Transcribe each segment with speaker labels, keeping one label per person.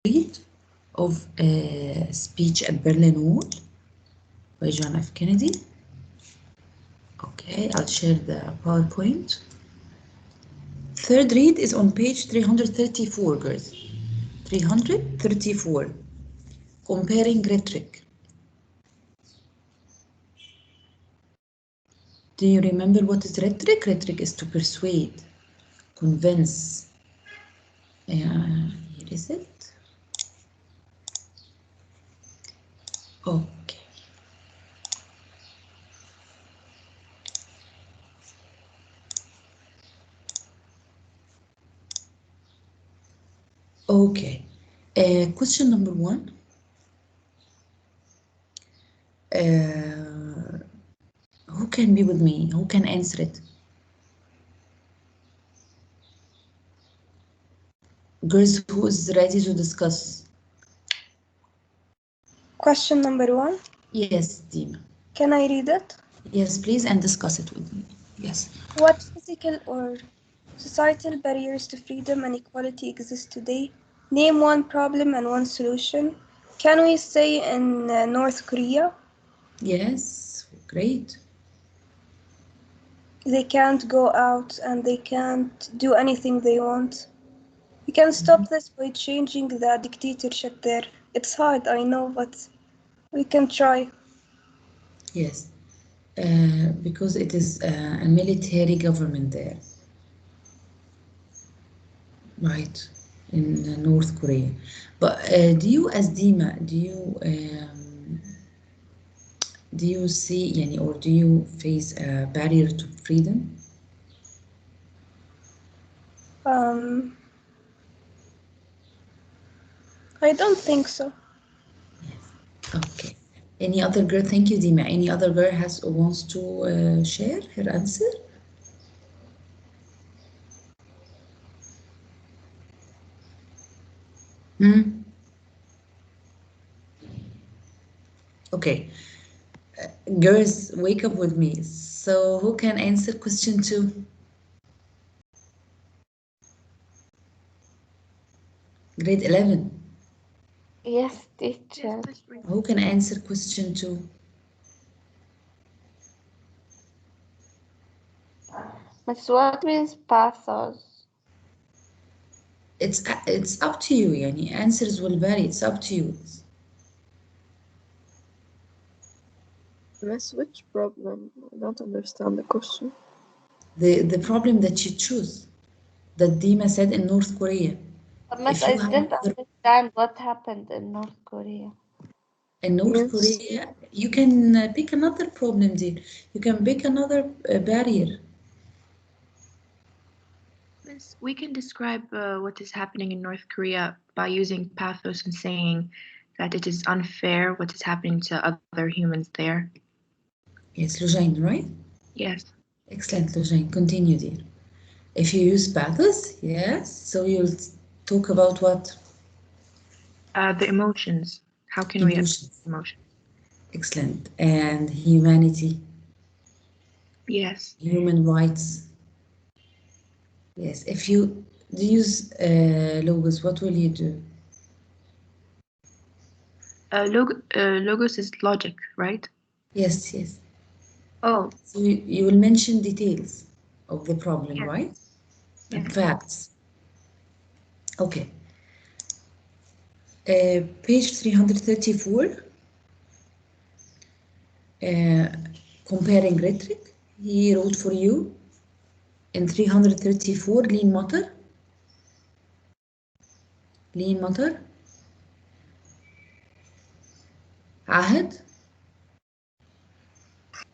Speaker 1: Street of Speech at Berlin Wall by John F. Kennedy. Okay, I'll share the PowerPoint. Third read is on page 334, girls. 334. Comparing rhetoric. Do you remember what is rhetoric? Rhetoric is to persuade, convince. Here is it. Okay. Okay. Question number 1. Who can be with me? Who can answer it? Girls, who is ready to discuss?
Speaker 2: Question number 1.
Speaker 1: Yes, Dima.
Speaker 2: Can I read it?
Speaker 1: Yes, please, and discuss it with me. Yes.
Speaker 2: What physical or societal barriers to freedom and equality exist today? Name one problem and one solution. Can we say in North Korea?
Speaker 1: Yes, great.
Speaker 2: They can't go out and they can't do anything they want. We can stop this by changing the dictatorship there. It's hard, I know, but we can try.
Speaker 1: Yes, because it is a military government there, right, in North Korea. But do you, as Dima, do you see, yani, or do you face a barrier to freedom?
Speaker 2: I don't think so.
Speaker 1: Okay. Any other girl? Thank you, Dima. Any other girl wants to share her answer? Okay. Girls, wake up with me. So who can answer question 2? Grade 11.
Speaker 3: Yes, teacher.
Speaker 1: Who can answer question 2?
Speaker 3: Miss, what means pathos?
Speaker 1: It's up to you, yani answers will vary. It's up to you.
Speaker 4: Miss, which problem? I don't understand the question.
Speaker 1: The problem that you choose, that Dima said in North Korea.
Speaker 3: Miss, I didn't understand what happened in North Korea.
Speaker 1: In North Korea, you can pick another problem, dear. You can pick another barrier.
Speaker 5: Miss, we can describe what is happening in North Korea by using pathos and saying that it is unfair what is happening to other humans there.
Speaker 1: Yes, Lujain, right?
Speaker 5: Yes.
Speaker 1: Excellent, Lujain. Continue, dear. If you use pathos, yes, so you'll talk about what?
Speaker 5: The emotions. How can we emotions?
Speaker 1: Excellent. And humanity?
Speaker 5: Yes.
Speaker 1: Human rights? Yes. If you use logos, what will you do?
Speaker 5: Logos is logic, right?
Speaker 1: Yes, yes.
Speaker 5: Oh.
Speaker 1: So you will mention details of the problem, yes. Right?
Speaker 5: Yes.
Speaker 1: And facts. Okay. Page 334. Comparing rhetoric. He wrote for you in 334 Lean Matter. Lean Matter. Ahad?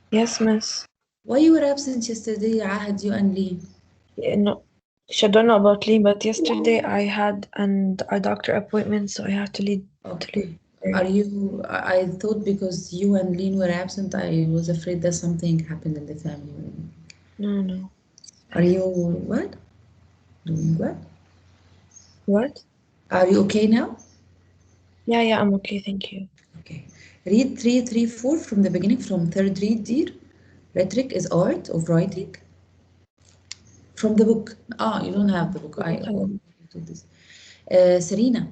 Speaker 4: Yes, miss.
Speaker 1: Why you were absent yesterday, Ahad, you and Lean?
Speaker 4: Yeah, no, I don't know about Lean, but yesterday I had a doctor appointment, so I had to leave.
Speaker 1: Okay. Are you? I thought because you and Lean were absent, I was afraid that something happened in the family.
Speaker 4: No, no.
Speaker 1: Are you what? Doing what?
Speaker 4: What?
Speaker 1: Are you okay now?
Speaker 4: Yeah, I'm okay, thank you.
Speaker 1: Okay. Read 334 from the beginning, from third read, dear. Rhetoric is art of writing. From the book. Ah, you don't have the book. I did this. Serena.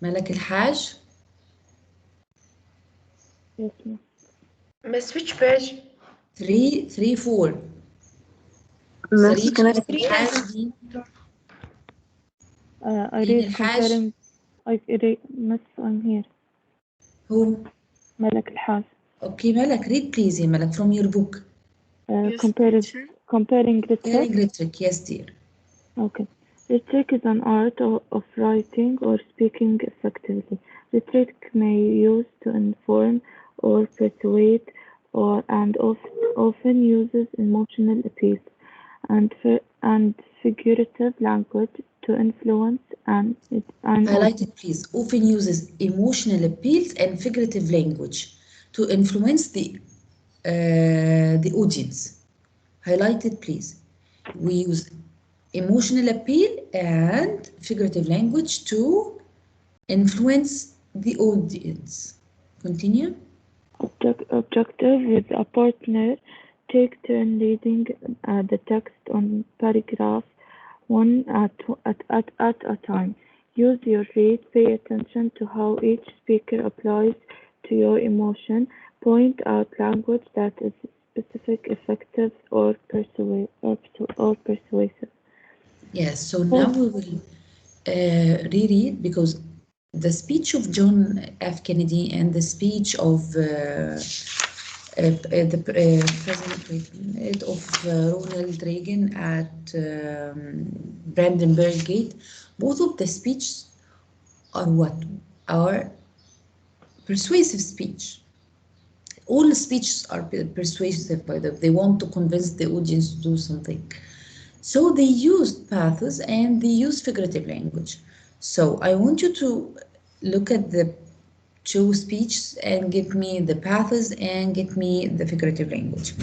Speaker 1: ملك الحاج.
Speaker 4: Yes, ma'am.
Speaker 5: Miss, which page?
Speaker 1: 3 4.
Speaker 4: Miss,
Speaker 1: سريج
Speaker 4: can I
Speaker 1: ملك الحاج مين؟
Speaker 4: I
Speaker 1: مين
Speaker 4: read
Speaker 1: الحاج؟
Speaker 4: comparing I read Miss I'm here
Speaker 1: هو
Speaker 4: ملك الحاج
Speaker 1: اوكي ملك read please يا ملك from your book.
Speaker 4: comparing rhetoric.
Speaker 1: Comparing rhetoric, yes dear.
Speaker 4: Okay. Rhetoric is an art of writing or speaking effectively. Rhetoric may use to inform or persuade and often uses emotional appeals and figurative language to influence and
Speaker 1: Highlight it please. Often uses emotional appeals and figurative language to influence the audience. Highlight it please. We use emotional appeal and figurative language to influence the audience. Continue.
Speaker 4: Objective with a partner. Take turn reading the text on paragraph one at a time. Use your read. Pay attention to how each speaker applies to your emotion. Point out language that is specific, effective, or persuasive.
Speaker 1: Yes, so now we will reread because the speech of John F. Kennedy and the speech of the president of Ronald Reagan at Brandenburg Gate, both of the speeches are what? Are persuasive speech. All speeches are persuasive by them. They want to convince the audience to do something. So they used pathos and they used figurative language. So I want you to look at the two speeches and give me the pathos and give me the figurative language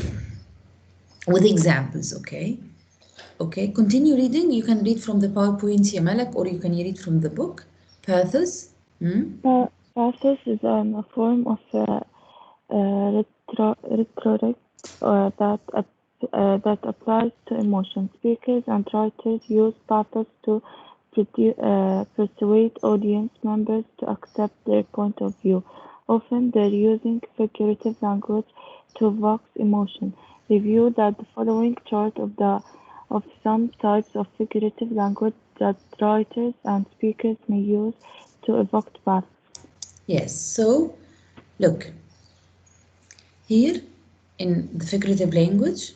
Speaker 1: with examples, okay? Okay, continue reading. You can read from the PowerPoint, ya Malak, or you can read from the book. Pathos.
Speaker 4: Pathos is a form of rhetoric that applies to emotion. Speakers and writers use pathos to persuade audience members to accept their point of view. Often they're using figurative language to evoke emotion. Review that the following chart of some types of figurative language that writers and speakers may use to evoke pathos.
Speaker 1: Yes, so look, here in the figurative language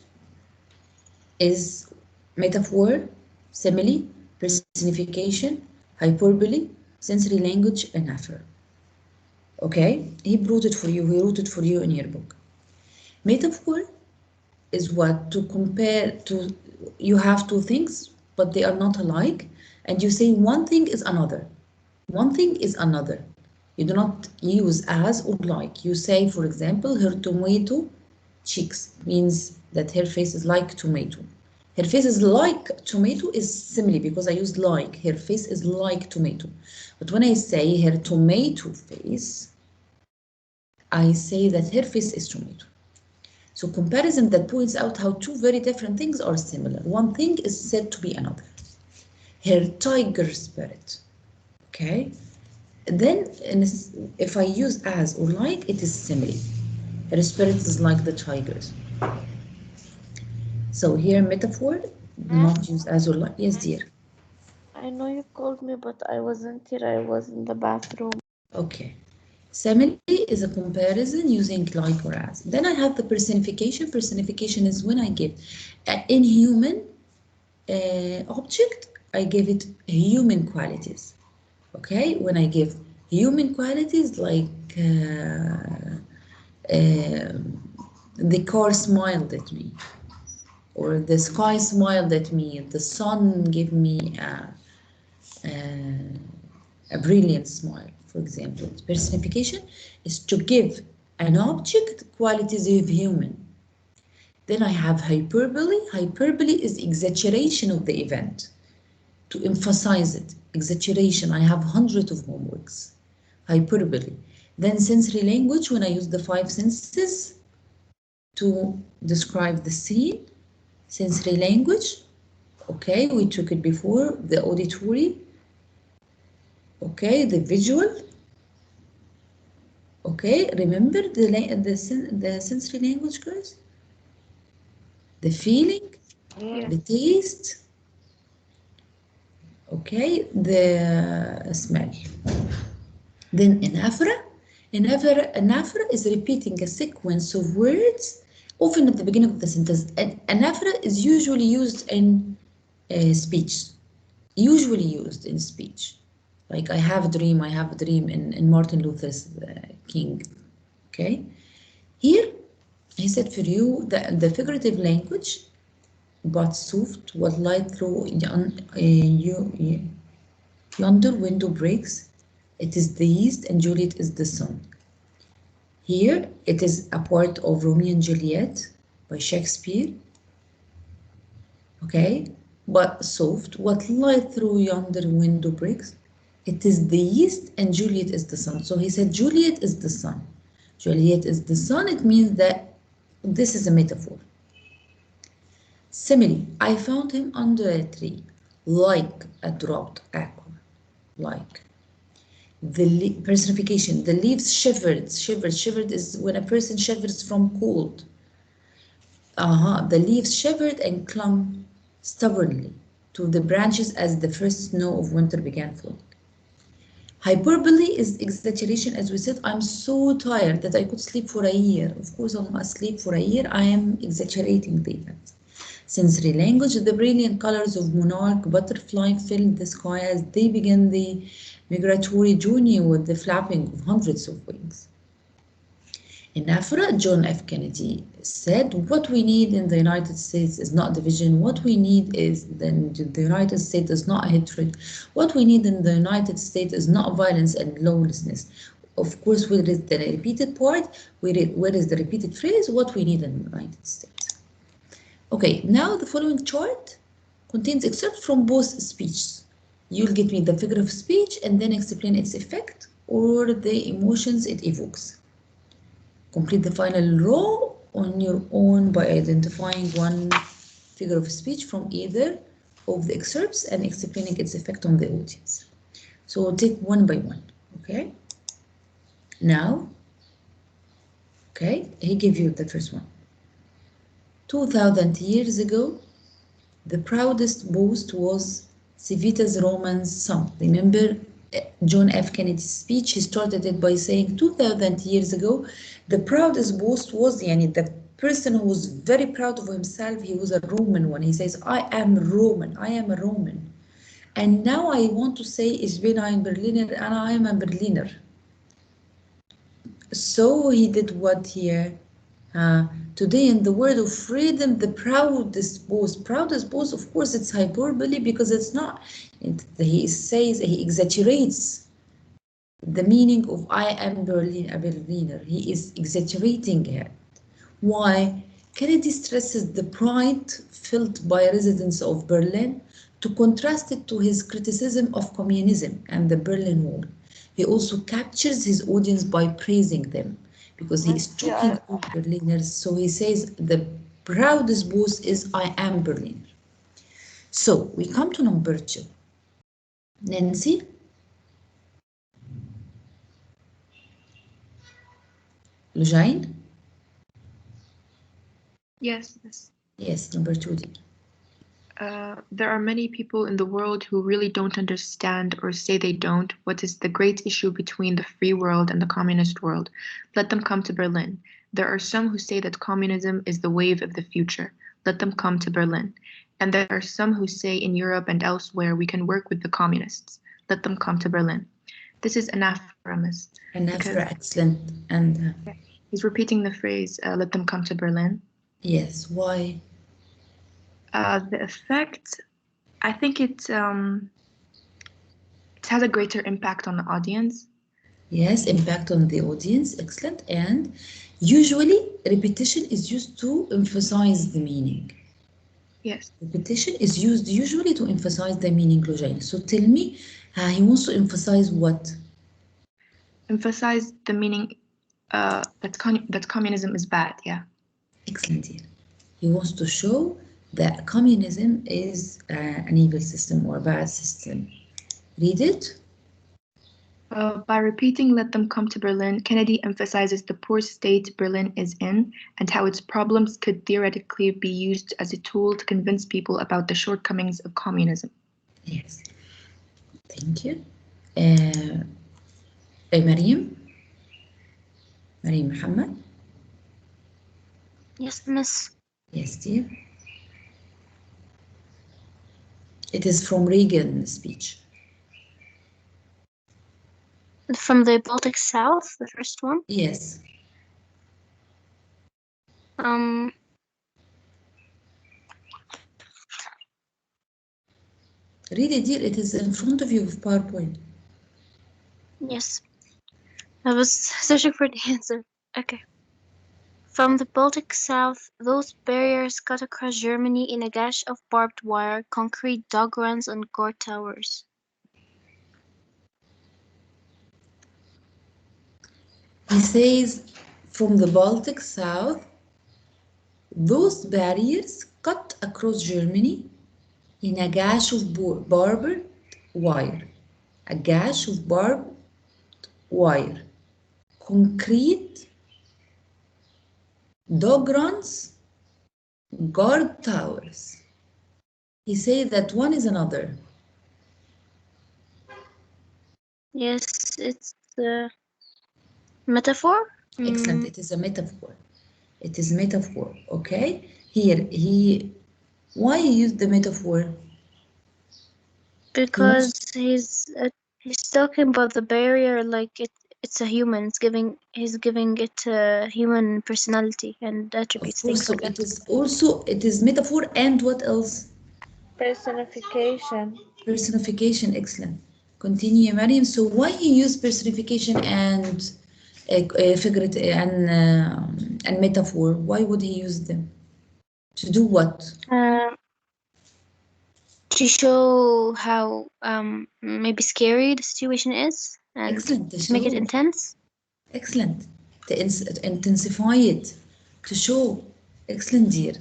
Speaker 1: is metaphor, simile, personification, hyperbole, sensory language, anaphora. Okay, he brought it for you, he wrote it for you in your book. Metaphor is what to compare to, you have two things, but they are not alike, and you say one thing is another. One thing is another. You do not use as or like. You say, for example, her tomato cheeks means that her face is like tomato. Her face is like tomato is simile because I used like. Her face is like tomato. But when I say her tomato face, I say that her face is tomato. So comparison that points out how two very different things are similar. One thing is said to be another. Her tiger spirit. Okay. Then if I use as or like, it is simile. Her spirit is like the tigers. So here metaphor, not use as or like. Yes, dear.
Speaker 3: I know you called me, but I wasn't here. I was in the bathroom.
Speaker 1: Okay. Simile is a comparison using like or as. Then I have the personification. Personification is when I give an inhuman object, I give it human qualities. Okay, when I give human qualities like the car smiled at me, or the sky smiled at me, the sun gave me a brilliant smile, for example. Personification is to give an object qualities of human. Then I have hyperbole. Hyperbole is exaggeration of the event. To emphasize it, exaggeration. I have hundreds of homeworks. Hyperbole. Then sensory language, when I use the 5 senses to describe the scene. Sensory language, okay, we took it before, the auditory, Okay, the visual. Okay, remember the sensory language, guys? The feeling,
Speaker 5: Yes.
Speaker 1: the taste, okay, the smell. Then anaphora is repeating a sequence of words, often at the beginning of the sentence. Anaphora is usually used in speech. Usually used in speech. Like I have a dream in Martin Luther's King. Okay. Here, he said for you that the figurative language, but soft, what light through yonder window breaks. It is the east and Juliet is the sun. Here, it is a part of Romeo and Juliet by Shakespeare. Okay, but soft, what light through yonder window breaks. It is the east and Juliet is the sun. So he said Juliet is the sun. Juliet is the sun. It means that this is a metaphor. Simile, I found him under a tree, like a dropped aqua, like. The personification, the leaves shivered. Shivered is when a person shivers from cold. The leaves shivered and clung stubbornly to the branches as the first snow of winter began falling. Hyperbole is exaggeration, as we said. I'm so tired that I could sleep for a year. Of course, I'm asleep for a year. I am exaggerating the event. Sensory language, the brilliant colors of monarch butterfly filled the sky as they began the migratory journey with the flapping of hundreds of wings. Anaphora, John F. Kennedy said, what we need in the United States is not division. What we need is the United States is not hatred. What we need in the United States is not violence and lawlessness. Of course, where is the repeated part? Where is the repeated phrase? What we need in the United States. Okay, now the following chart contains excerpts from both speeches. You'll get me the figure of speech and then explain its effect or the emotions it evokes. Complete the final row on your own by identifying one figure of speech from either of the excerpts and explaining its effect on the audience. So we'll take one by one, okay? Now, okay, he gave you the first one. 2,000 years ago, the proudest boast was Civitas Romans sum. Remember John F. Kennedy's speech? He started it by saying 2,000 years ago, the proudest boast was the person who was very proud of himself. He was a Roman one. He says, I am Roman, I am a Roman. And now I want to say, ich bin ein Berliner, and I am a Berliner. So he did what here? Today in the word of freedom, the proudest boast. Proudest boast, of course, it's hyperbole because it's not. He says, he exaggerates the meaning of I am Berlin, a Berliner. He is exaggerating it. Why? Kennedy stresses the pride felt by residents of Berlin to contrast it to his criticism of communism and the Berlin Wall. He also captures his audience by praising them because he is talking to Berliners. So he says the proudest boast is I am Berliner. So we come to number 2. Nancy? Lujain?
Speaker 5: Yes.
Speaker 1: Yes, number 2.
Speaker 5: There are many people in the world who really don't understand or say they don't what is the great issue between the free world and the communist world. Let them come to Berlin. There are some who say that communism is the wave of the future. Let them come to Berlin. And there are some who say in Europe and elsewhere we can work with the communists. Let them come to Berlin. This is anaphorous.
Speaker 1: Anaphora, excellent. And
Speaker 5: he's repeating the phrase, let them come to Berlin.
Speaker 1: Yes, why?
Speaker 5: The effect, I think it has a greater impact on the audience.
Speaker 1: Yes, impact on the audience, excellent. And usually repetition is used to emphasize the meaning.
Speaker 5: Yes.
Speaker 1: Repetition is used usually to emphasize the meaning, Lujain. So tell me, he wants to emphasize what?
Speaker 5: Emphasize the meaning that communism is bad, yeah.
Speaker 1: Excellent. He wants to show that communism is an evil system or a bad system. Read it.
Speaker 5: By repeating "let them come to Berlin," Kennedy emphasizes the poor state Berlin is in and how its problems could theoretically be used as a tool to convince people about the shortcomings of communism.
Speaker 1: Yes. Thank you. Mariam Muhammad.
Speaker 3: Yes, Miss.
Speaker 1: Yes, dear. It is from Reagan's speech.
Speaker 3: From the Baltic South, the first one.
Speaker 1: Yes. Read it, dear. It is in front of you with PowerPoint.
Speaker 3: Yes. I was searching for the answer. Okay. From the Baltic South, those barriers cut across Germany in a gash of barbed wire, concrete dog runs, and guard towers.
Speaker 1: He says, from the Baltic South, those barriers cut across Germany in a gash of barbed wire. A gash of barbed wire. Concrete dog runs, guard towers. He said that one is another.
Speaker 3: Yes, it's a metaphor.
Speaker 1: Excellent. It is a metaphor. It is metaphor. Okay. Here why he used the metaphor?
Speaker 3: Because he's talking about the barrier like it's a human. He's giving it a human personality and attributes,
Speaker 1: Of course.
Speaker 3: things
Speaker 1: So
Speaker 3: like that.
Speaker 1: it is metaphor, and what else?
Speaker 3: Personification.
Speaker 1: Personification. Excellent. Continue, Mariam. So why he used personification and figurative and metaphor? Why would he use them? To do what?
Speaker 3: To show how maybe scary the situation is and
Speaker 1: Excellent.
Speaker 3: to make it intense.
Speaker 1: Excellent. To intensify it, to show. Excellent, dear.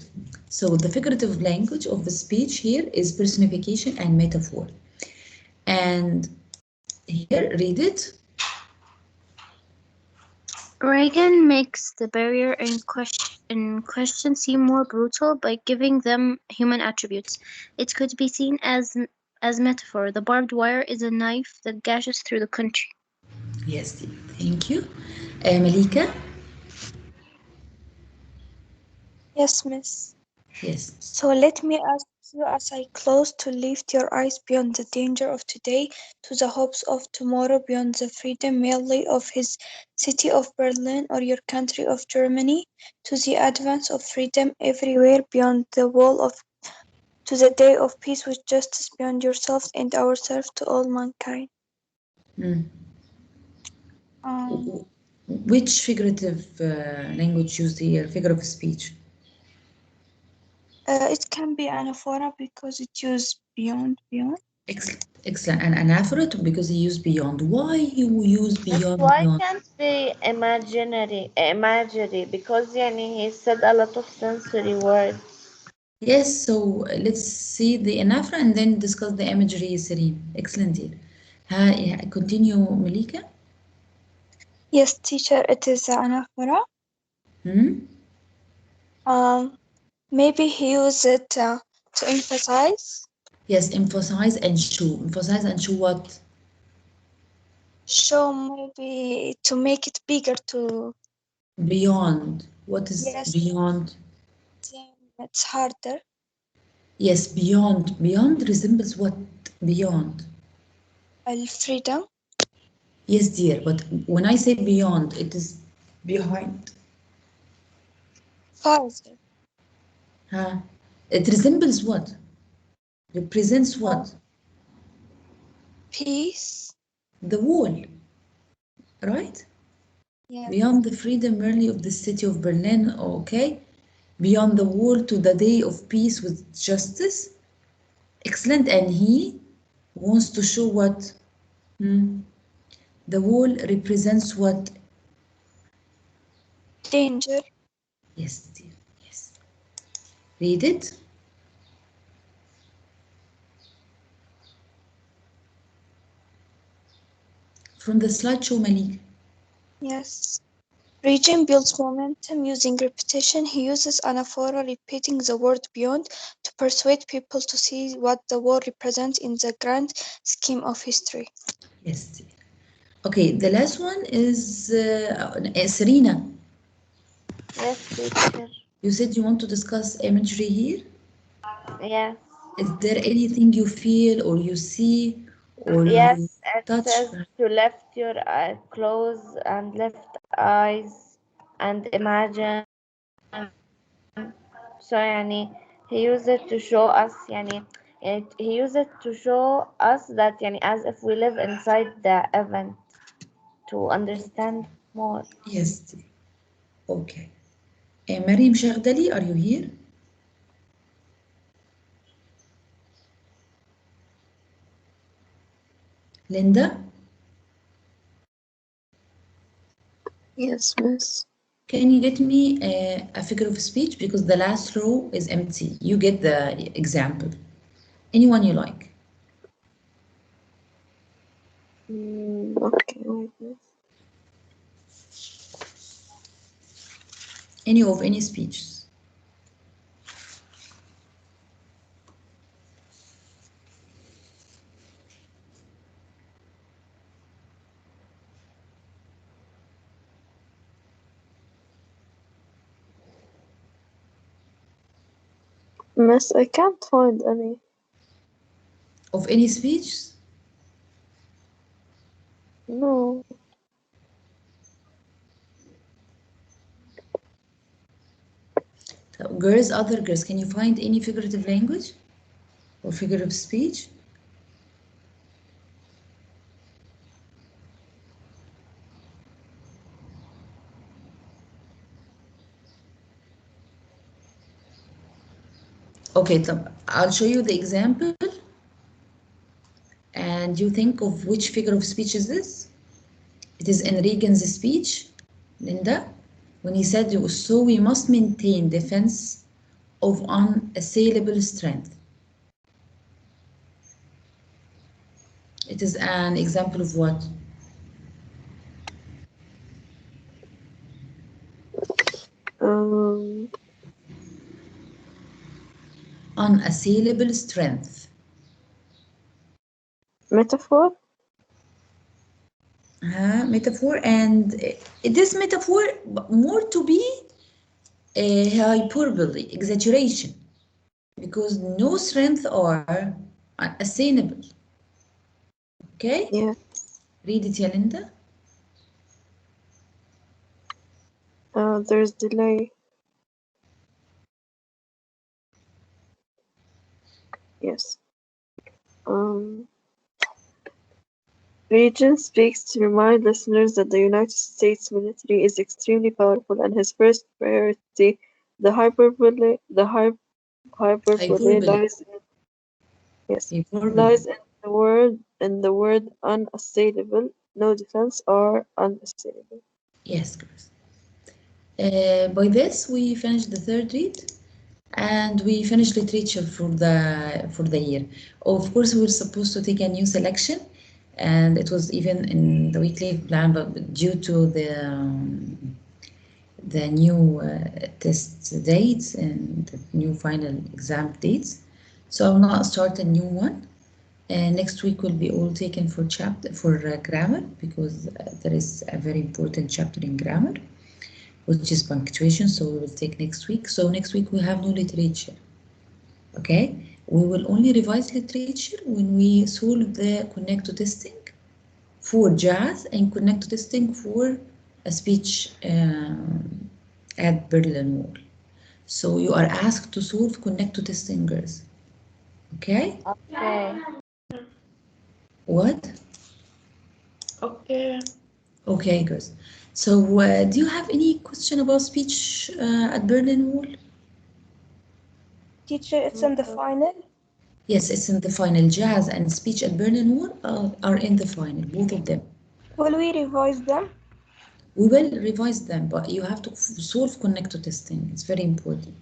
Speaker 1: So the figurative language of the speech here is personification and metaphor. And here, read it.
Speaker 3: Reagan makes the barrier in question seem more brutal by giving them human attributes. It could be seen as metaphor. The barbed wire is a knife that gashes through the country.
Speaker 1: Yes, dear. Thank you. Malika?
Speaker 2: Yes, miss.
Speaker 1: Yes.
Speaker 2: So let me ask you as I close to lift your eyes beyond the danger of today to the hopes of tomorrow, beyond the freedom merely of his city of Berlin or your country of Germany, to the advance of freedom everywhere beyond the wall of to the day of peace with justice beyond yourselves and ourselves to all mankind.
Speaker 1: Mm. Which figurative language used here? Figure of speech.
Speaker 2: It can be anaphora because it uses beyond.
Speaker 1: Excellent. Excellent. And anaphora because he used beyond. Why you use beyond?
Speaker 3: Why
Speaker 1: Beyond?
Speaker 3: can't be imaginary? Because he said a lot of sensory words.
Speaker 1: Yes, so let's see the anaphora and then discuss the imagery, Serene. Excellent, dear. Continue, Malika.
Speaker 2: Yes, teacher, it is anaphora. Maybe he used it to emphasize.
Speaker 1: Yes, emphasize and show. Emphasize and show what?
Speaker 2: Show maybe to make it bigger to.
Speaker 1: Beyond. What is
Speaker 2: Yes.
Speaker 1: beyond?
Speaker 2: It's harder.
Speaker 1: Yes, beyond. Beyond resembles what? Beyond.
Speaker 2: Freedom.
Speaker 1: Yes, dear, but when I say beyond, it is behind.
Speaker 2: Farther.
Speaker 1: It resembles what? Represents what?
Speaker 2: Peace.
Speaker 1: The wall, right?
Speaker 2: Yeah.
Speaker 1: Beyond the freedom merely of the city of Berlin, okay? Beyond the wall to the day of peace with justice. Excellent, and he wants to show what? The wall represents what?
Speaker 2: Danger.
Speaker 1: Yes, dear, yes. Read it. from the slideshow, Malik.
Speaker 2: Yes. Region builds momentum using repetition. He uses anaphora, repeating the word beyond, to persuade people to see what the war represents in the grand scheme of history.
Speaker 1: Yes. Okay, the last one is Serena.
Speaker 6: Yes, teacher.
Speaker 1: You said you want to discuss imagery here.
Speaker 6: Yes.
Speaker 1: Is there anything you feel or you see or
Speaker 6: Yes,
Speaker 1: you
Speaker 6: it
Speaker 1: touch?
Speaker 6: says to lift your close and lift eyes and imagine. So يعني he used it to show us يعني he used it to show us that يعني as if we live inside the event to understand more.
Speaker 1: Yes. Okay. Mariam Shaghdali, are you here? Linda,
Speaker 3: Yes, miss.
Speaker 1: can you get me a figure of speech? Because the last row is empty. You get the example. Anyone you like.
Speaker 3: Okay, wait, miss.
Speaker 1: Any of any speeches.
Speaker 3: Miss, I can't find any.
Speaker 1: Of any speech?
Speaker 3: No.
Speaker 1: So, girls, other girls, can you find any figurative language or figure of speech? Okay, so I'll show you the example and you think of which figure of speech is this. It is in Reagan's speech, Linda, when he said, so we must maintain defense of unassailable strength. It is an example of what? Unassailable strength.
Speaker 3: Metaphor?
Speaker 1: Metaphor, and this metaphor more to be a hyperbole, exaggeration, because no strength are unassailable. Okay?
Speaker 3: Yeah.
Speaker 1: Read it, Yalinda.
Speaker 3: There's delay. Yes. Regent speaks to remind listeners that the United States military is extremely powerful and his first priority, the hyperbole lies in the word unassailable. No defense are unassailable.
Speaker 1: Yes, girls. By this, we finished the third read, and we finished literature for the year. Of course, we were supposed to take a new selection, and it was even in the weekly plan, but due to the new test dates and the new final exam dates, so I will not start a new one. Next week will be all taken for grammar, because there is a very important chapter in grammar, which is punctuation, so we will take next week. So next week we have no literature. Okay, we will only revise literature when we solve the connect to testing for jazz and connect to testing for a speech at Berlin Wall. So you are asked to solve connect to testing, girls. Okay?
Speaker 6: Okay.
Speaker 1: What?
Speaker 5: Okay.
Speaker 1: Okay, girls. So do you have any question about speech at Berlin Wall?
Speaker 2: Teacher, it's in the final.
Speaker 1: Yes, it's in the final. Jazz and speech at Berlin Wall are in the final, both of them.
Speaker 2: Will we revise them?
Speaker 1: We will revise them, but you have to solve connect to testing. It's very important.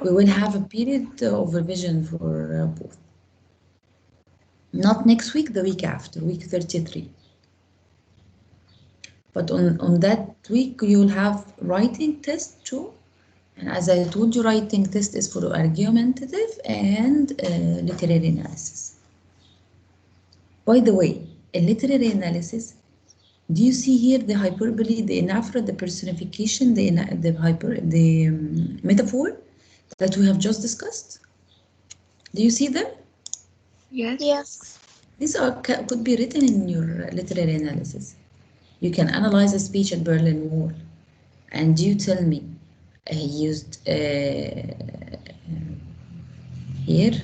Speaker 1: We will have a period of revision for both. Not next week, the week after, week 33. But on that week, you'll have writing test too. And as I told you, writing test is for argumentative and literary analysis. By the way, in literary analysis, do you see here the hyperbole, the anaphora, the personification, the metaphor that we have just discussed? Do you see them?
Speaker 5: Yes.
Speaker 2: Yes.
Speaker 1: These could be written in your literary analysis. You can analyze a speech at Berlin Wall, and you tell me he used here.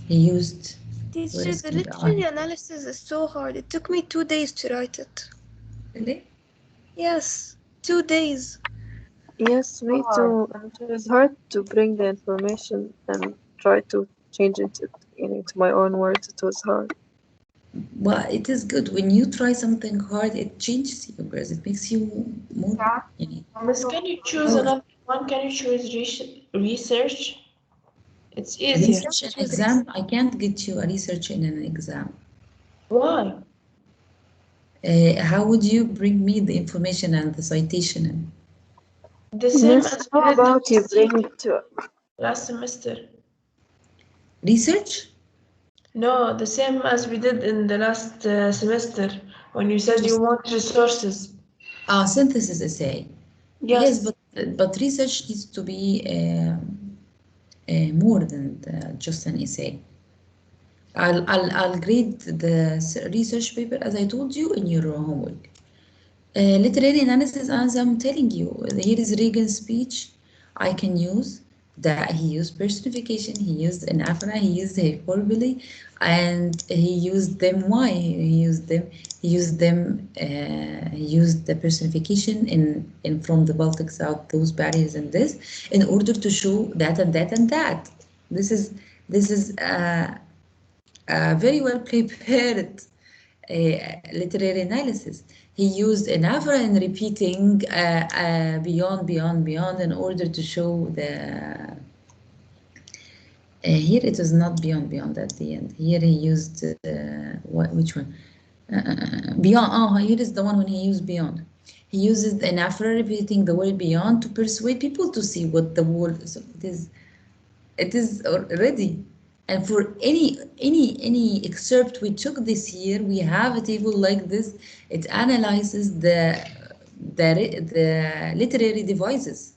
Speaker 1: He used.
Speaker 2: Teacher, the literary analysis is so hard. It took me 2 days to write it.
Speaker 1: Really?
Speaker 2: Yes, 2 days.
Speaker 7: Yes, me too. And it was hard to bring the information and try to change it into my own words. It was hard.
Speaker 1: Well, it is good when you try something hard. It changes you, because it makes you more.
Speaker 8: Miss, can you choose another one? Can you choose research? It's easier.
Speaker 1: Research and exam. I can't get you a research in an exam.
Speaker 8: Why?
Speaker 1: How would you bring me the information and the citation in?
Speaker 8: The same
Speaker 7: Miss,
Speaker 8: as
Speaker 7: how
Speaker 8: we did
Speaker 7: about you bring it to
Speaker 8: last semester.
Speaker 1: Research?
Speaker 8: No, the same as we did in the last semester when you said you want resources.
Speaker 1: Synthesis essay.
Speaker 8: Yes,
Speaker 1: but research needs to be more than just an essay. I'll grade the research paper as I told you in your homework. Literary analysis, as I'm telling you, here is Reagan's speech. I can use that. He used personification, he used anaphora, he used hyperbole, and he used them. Why he used them? He used them. He used the personification in from the Baltic South, those barriers and this, in order to show that and that and that. This is very well prepared literary analysis. He used anaphora and repeating beyond in order to show the. Here it is not beyond at the end. Here he used which one? Beyond. Here is the one when he used beyond. He uses anaphora repeating the word beyond to persuade people to see what the word is. It is already. And for any excerpt we took this year, we have a table like this. It analyzes the literary devices.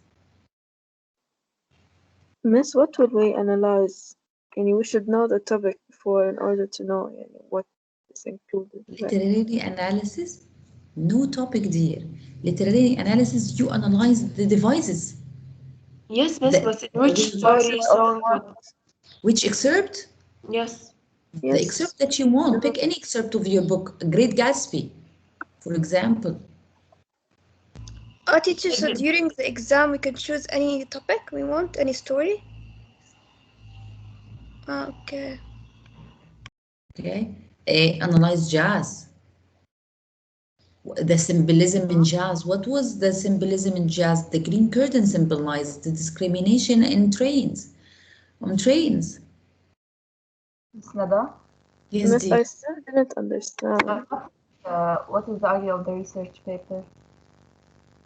Speaker 7: Miss, what will we analyze? We should know the topic before in order to know what is included.
Speaker 1: Literary analysis, no topic, dear. Literary analysis, you analyze the devices.
Speaker 8: Yes, Miss, but in which story, song,
Speaker 1: which excerpt?
Speaker 8: Yes.
Speaker 1: The excerpt that you want. Pick any excerpt of your book. Great Gatsby, for example.
Speaker 2: Our teacher said during the exam we can choose any topic we want, any story. Okay.
Speaker 1: Okay. Analyze jazz. The symbolism in jazz. What was the symbolism in jazz? The Green Curtain symbolized the discrimination in trains. On trains.
Speaker 9: Miss Nada?
Speaker 1: Yes,
Speaker 7: Miss,
Speaker 1: dear.
Speaker 7: I still didn't understand.
Speaker 9: What is the idea of the research paper?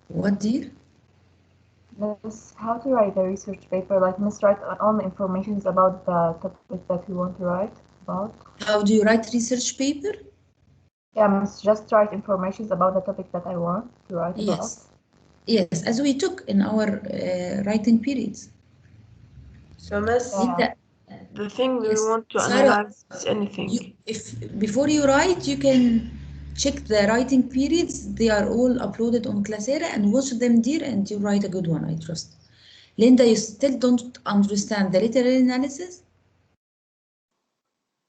Speaker 1: What, dear?
Speaker 9: Miss, how to write the research paper? Like, Miss, write all the information about the topic that we want to write about.
Speaker 1: How do you write research paper?
Speaker 9: Yeah, Miss, just write information about the topic that I want to write about.
Speaker 1: Yes, as we took in our writing periods.
Speaker 8: So, Miss, the thing we want to analyze is anything.
Speaker 1: If before you write, you can check the writing periods. They are all uploaded on Classera, and watch them, dear, and you write a good one, I trust. Linda, you still don't understand the literary analysis?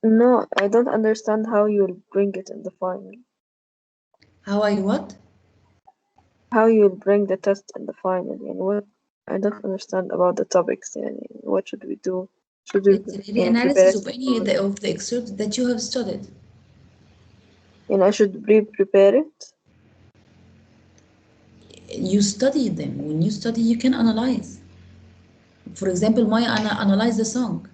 Speaker 7: No, I don't understand how you'll bring it in the final.
Speaker 1: How I what?
Speaker 7: How you'll bring the test in the final. What I don't understand about the topics. What should we do? Should we
Speaker 1: literary analysis of any of the excerpts that you have studied?
Speaker 7: And I should prepare it?
Speaker 1: You study them. When you study, you can analyze. For example, Maya analyze the song.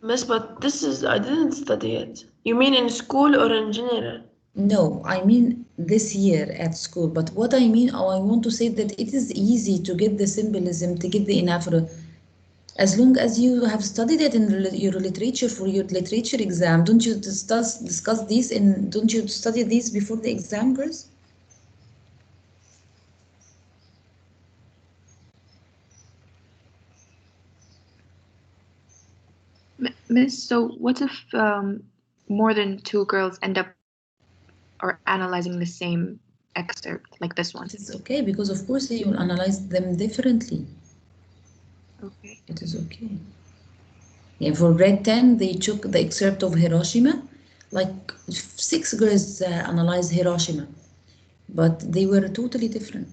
Speaker 8: Miss, but this is, I didn't study it. You mean in school or in general?
Speaker 1: No, I mean this year at school. But what I mean, I want to say that it is easy to get the symbolism, to get the anaphora, as long as you have studied it in your literature for your literature exam. Don't you discuss these, and don't you study these before the exam, girls?
Speaker 5: Miss, so what if more than two girls end up or analyzing the same excerpt, like this one?
Speaker 1: It is okay, because of course you will analyze them differently.
Speaker 5: Okay.
Speaker 1: It is okay. Yeah, for grade 10, they took the excerpt of Hiroshima. Like 6 girls analyzed Hiroshima, but they were totally different.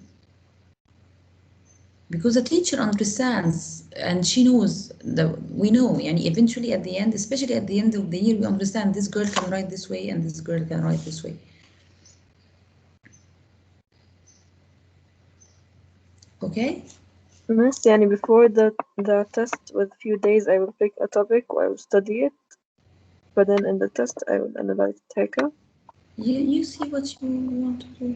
Speaker 1: Because the teacher understands and she knows that we know, and eventually at the end, especially at the end of the year, we understand this girl can write this way and this girl can write this way. Okay?
Speaker 7: Miss, يعني before the test with few days I will pick a topic I will study it, but then in the test I will analyze it هيك.
Speaker 1: You see what you want to do.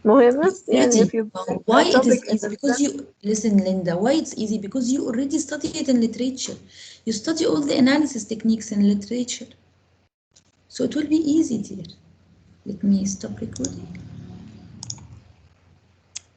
Speaker 7: مهم يعني
Speaker 1: Ready.
Speaker 7: if you pick
Speaker 1: Why
Speaker 7: a
Speaker 1: it
Speaker 7: topic
Speaker 1: is
Speaker 7: in
Speaker 1: easy?
Speaker 7: the
Speaker 1: Because
Speaker 7: test,
Speaker 1: you listen, Linda. Why it's easy? Because you already study it in literature. You study all the analysis techniques in literature, so it will be easy, dear. Let me stop recording.